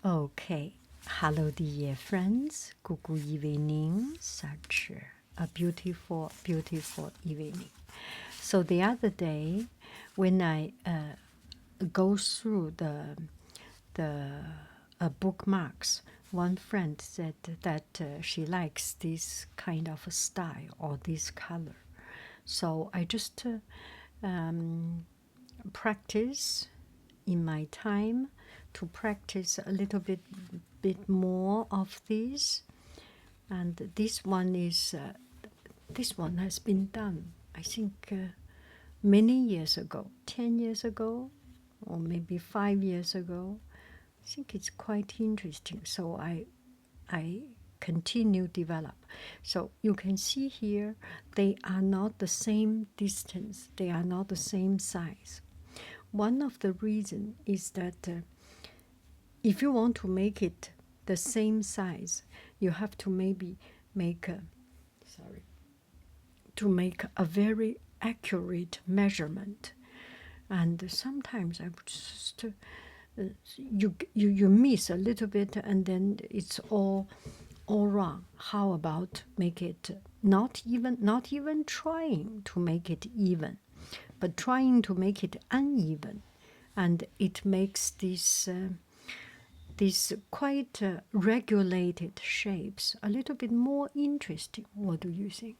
Okay, hello dear friends, good evening, such a beautiful, beautiful evening. So the other day, when I go through the bookmarks, one friend said that she likes this kind of style or this color. So I just practice in my time to practice a little bit more of these, and this one has been done, I think, many years ago, 10 years ago, or maybe 5 years ago. I think it's quite interesting, so I continue develop. So you can see here they are not the same distance, they are not the same size. One of the reasons is that if you want to make it the same size, you have to maybe make a very accurate measurement. And sometimes I would just you miss a little bit, and then it's all wrong. How about make it not even trying to make it even, but trying to make it uneven, and it makes these quite regulated shapes a little bit more interesting. What do you think?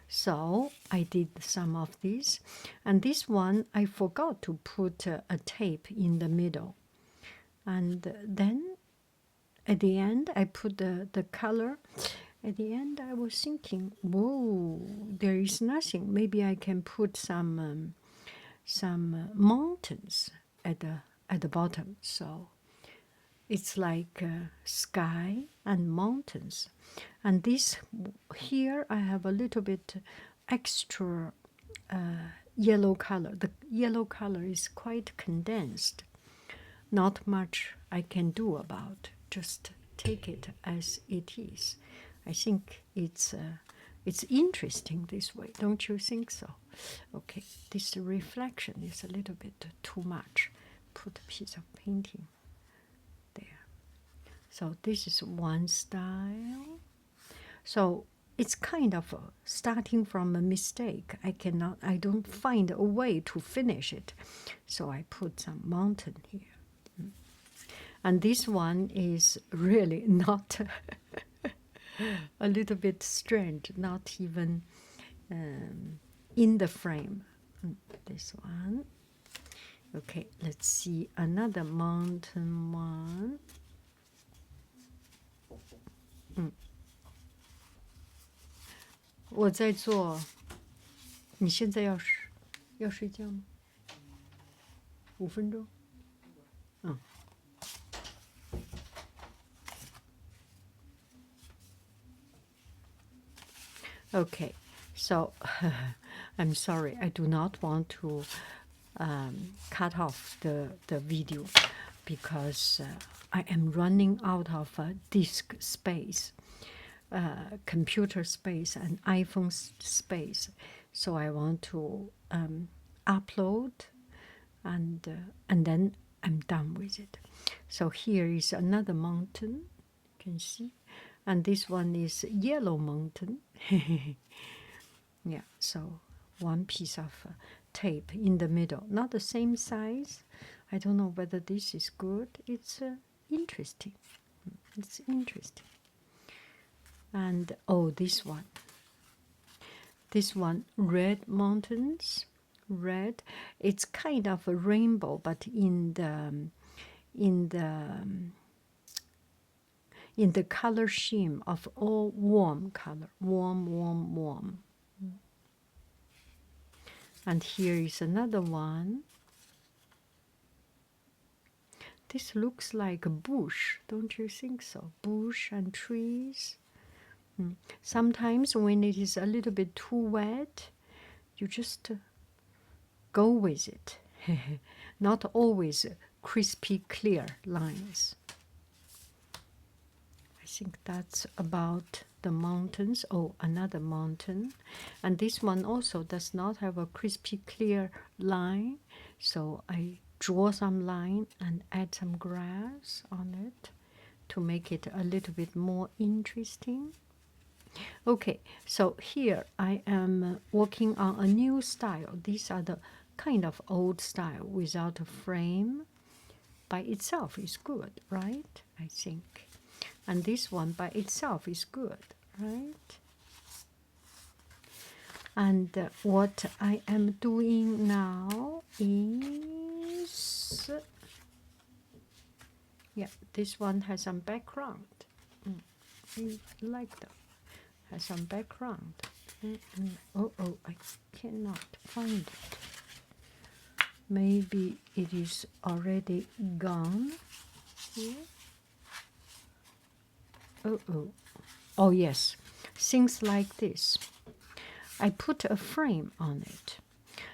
So I did some of these, and this one I forgot to put a tape in the middle, and then at the end I put the color. At the end I was thinking, whoa, there is nothing. Maybe I can put some mountains at the bottom. So it's like sky and mountains. And this here I have a little bit extra yellow color. The yellow color is quite condensed. Not much I can do about. Just take it as it is. I think it's interesting this way. Don't you think so? Okay, this reflection is a little bit too much. Put a piece of painting there. So this is one style. So it's kind of starting from a mistake. I don't find a way to finish it. So I put some mountain here. And this one is really not a little bit strange, not even in the frame. This one. Okay, let's see another mountain one. 我在做，你现在要睡觉吗？5分钟。Okay, so I'm sorry, I do not want to cut off the video because I am running out of disk space, computer space, and iPhone space. So I want to upload, and then I'm done with it. So here is another mountain, you can see. And this one is yellow mountain. Yeah, so one piece of tape in the middle. Not the same size. I don't know whether this is good. It's interesting. It's interesting. And oh, this one. This one, red mountains. Red. It's kind of a rainbow, but in the color scheme of all warm color, warm. And here is another one. This looks like a bush, don't you think so? Bush and trees. Sometimes when it is a little bit too wet, you just go with it. Not always crispy, clear lines. I think that's about the mountains. Oh, another mountain. And this one also does not have a crispy, clear line. So I draw some line and add some grass on it to make it a little bit more interesting. Okay, so here I am working on a new style. These are the kind of old style without a frame. By itself is good, right? I think. And this one by itself is good, right? And what I am doing now is, yeah, this one has some background. I like that. Has some background. Oh, I cannot find it. Maybe it is already gone here. Oh yes, things like this. I put a frame on it.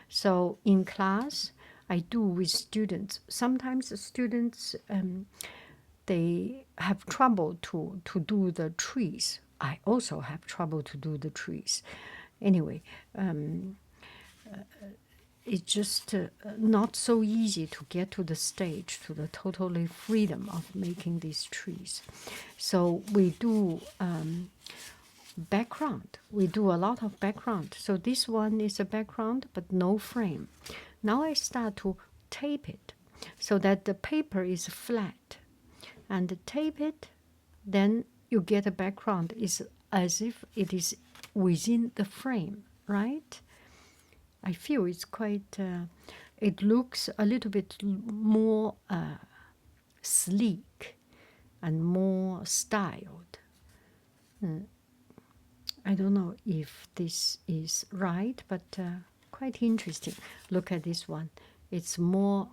So in class, I do with students. Sometimes the students, they have trouble to do the trees. I also have trouble to do the trees. Anyway, it's just not so easy to get to the stage, to the totally freedom of making these trees. So we do background. We do a lot of background. So this one is a background, but no frame. Now I start to tape it so that the paper is flat. And tape it, then you get a background. It's as if it is within the frame, right? I feel it's quite, it looks a little bit more sleek and more styled. I don't know if this is right, but quite interesting. Look at this one. It's more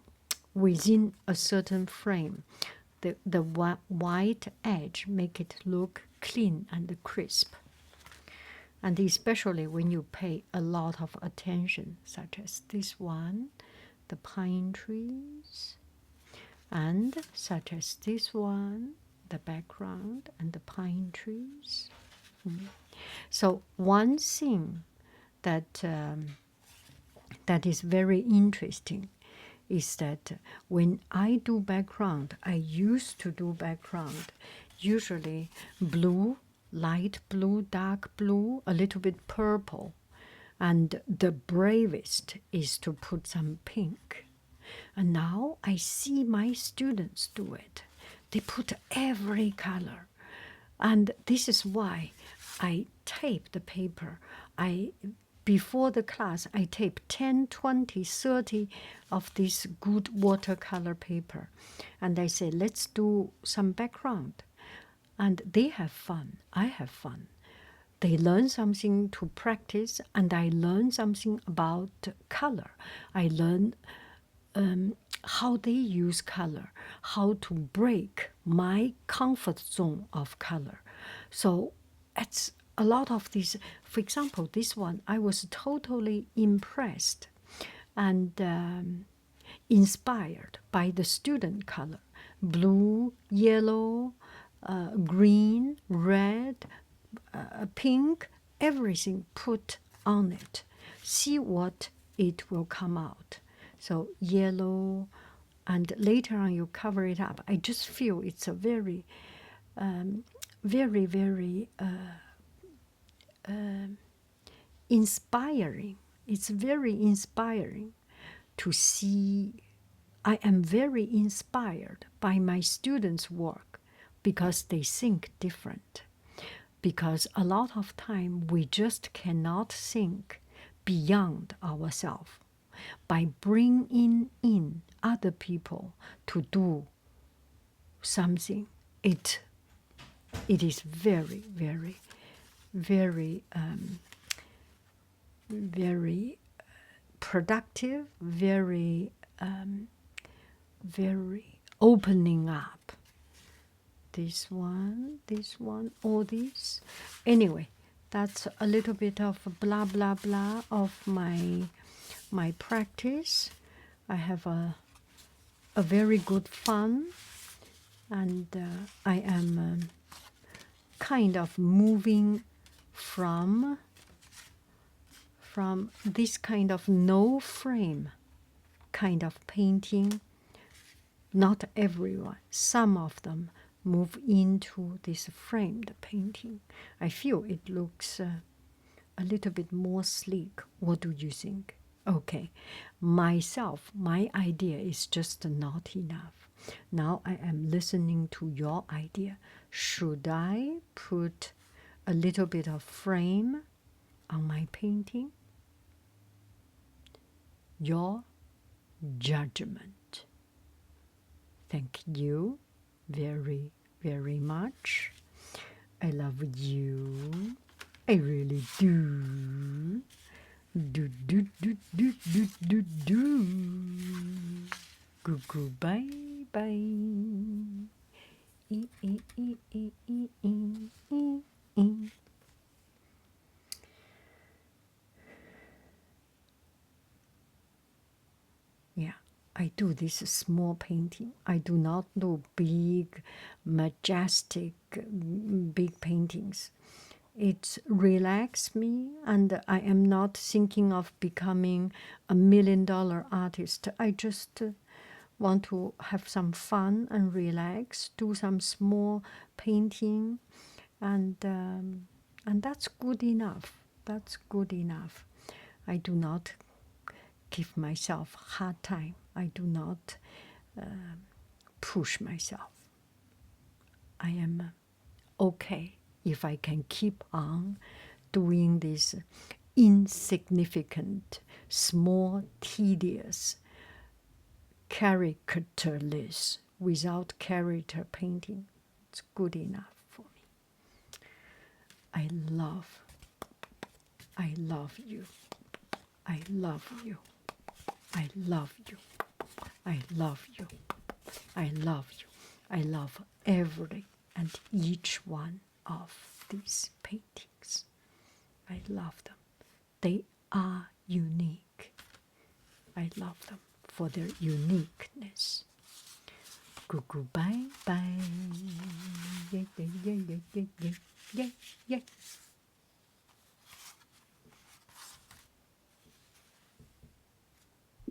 within a certain frame. The white edge make it look clean and crisp. And especially when you pay a lot of attention, such as this one, the pine trees, and such as this one, the background and the pine trees. So one thing that that is very interesting is that when I do background, I used to do background, usually blue, light blue, dark blue, a little bit purple, and the bravest is to put some pink. And now I see my students do it. They put every color. And this is why I tape the paper. Before the class, I tape 10, 20, 30 of this good watercolor paper. And I say, let's do some background. And they have fun. I have fun. They learn something to practice, and I learn something about color. I learn how they use color, how to break my comfort zone of color. So it's a lot of these. For example, this one, I was totally impressed and inspired by the student color. Blue, yellow, green, red, pink, everything put on it. See what it will come out. So yellow, and later on you cover it up. I just feel it's a very, very inspiring. It's very inspiring to see. I am very inspired by my students' work because they think different. Because a lot of time we just cannot think beyond ourselves. By bringing in other people to do something, it is very, very, very, very productive, very, very opening up. This one, all these. Anyway, that's a little bit of blah, blah, blah of my practice. I have a very good fun, and I am kind of moving from this kind of no frame kind of painting, not everyone, some of them move into this framed painting. I feel it looks a little bit more sleek. What do you think? Okay, myself, my idea is just not enough. Now I am listening to your idea. Should I put a little bit of frame on my painting? Your judgment. Thank you very, very much. I love you. I really do. Do, do, do, do, do, do, do. Goo, bye, bye. E, e, e, e, e, e, e, e. Yeah, I do this small painting. I do not do big, majestic, big paintings. It relaxes me, and I am not thinking of becoming a $1 million artist. I just want to have some fun and relax, do some small painting, and that's good enough. That's good enough. I do not give myself hard time. I do not push myself. I am okay if I can keep on doing this insignificant, small, tedious, characterless, without character painting. It's good enough for me. I love you. I love you. I love you. I love you. I love you. I love every and each one of these paintings. I love them. They are unique. I love them for their uniqueness. Goo, bye bye. Yeah, yeah, yeah, yeah, yeah, yeah, yeah.